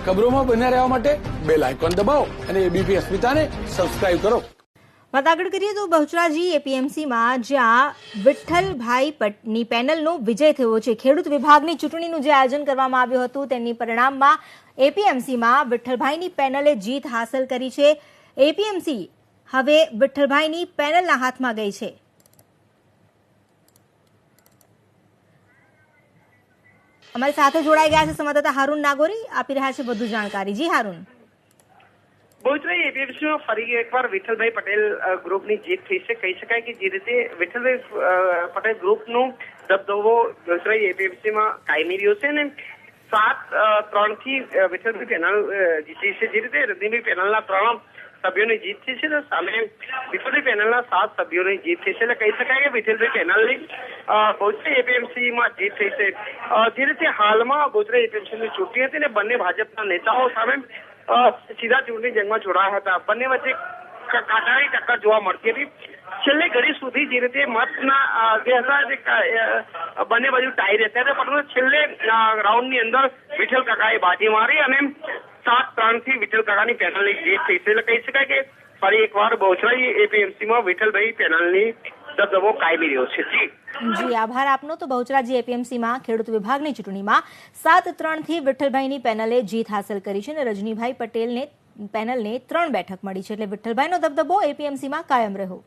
ખબરોમાં બન્યા રહેવા માટે બેલ આઇકોન દબાવો અને એબીપી અસ્મિતાને સબસ્ક્રાઇબ કરો। વાત આગળ કરીએ તો બહુચરાજી એપીએમસીમાં જ્યાં વિઠ્ઠલભાઈની પેનલનો વિજય થયો છે। ખેડૂત વિભાગની ચૂંટણીનું જે આયોજન કરવામાં આવ્યું હતું તેની પરિણામમાં એપીએમસીમાં વિઠ્ઠલભાઈની પેનલે જીત હાંસલ કરી છે। એપીએમસી હવે વિઠ્ઠલભાઈની પેનલના હાથમાં ગઈ છે। અમારી સાથે જોડાઈ ગયા છે સંવાદદાતા હારૂન નાગોરી, આપી રહ્યા છે વધુ જાણકારી। જી હારૂન। બહુચરાજી એપીએમસી में ફરી એકવાર વિઠ્ઠલભાઈ પટેલ ગ્રુપની જીત થઈ છે। કહી શકાય કે જે રીતે વિઠ્ઠલભાઈ પટેલ ગ્રુપનો દબદબો બહુચરાજી એપીએમસીમાં કાયમી રહ્યો છે ને 7-3 થી વિઠ્ઠલભાઈ પેનલ જીતી છે। જે રીતે રજનીભાઈ પેનલના 3 સભ્યોની જીત થઈ છે તો સામે વિઠ્ઠલભાઈ પેનલના 7 સભ્યોની જીત થઈ છે। એટલે કહી શકાય કે વિઠ્ઠલભાઈ પેનલની બહુચરાજી એપીએમસીમાં જીત થઈ છે। જે રીતે હાલમાં બહુચરાજી એપીએમસીની ચૂંટણી હતી ને બંને ભાજપના નેતાઓ સામે સીધા ચૂંટણી જંગમાં જોડાયા હતા। બંને વચ્ચે કાંટાળી ટક્કર જોવા મળતી હતી। છેલ્લી ઘડી સુધી જે રીતે મતના જે હતા બંને બાજુ ટાઈ રહેતા હતા, પરંતુ છેલ્લે રાઉન્ડની અંદર વિઠ્ઠલ કાકાએ બાજી મારી અને 7-3 થી વિઠ્ઠલ કાકાની પેનલની જીત થઈ છે। એટલે કહી શકાય કે ફરી એકવાર બહુચરાજી એપીએમસીમાં વિઠ્ઠલભાઈ પેનલની દબદબો કાયમી રહ્યો છે। જી આભાર આપનો। તો બહુચરાજી એપીએમસીમાં ખેડૂત વિભાગની ચૂંટણીમાં 7-3 થી વિઠ્ઠલભાઈની પેનલે જીત હાંસલ કરી છે અને રજનીભાઈ પટેલને પેનલને 3 બેઠક મળી છે। એટલે વિઠ્ઠલભાઈનો દબદબો એપીએમસીમાં કાયમ રહ્યો।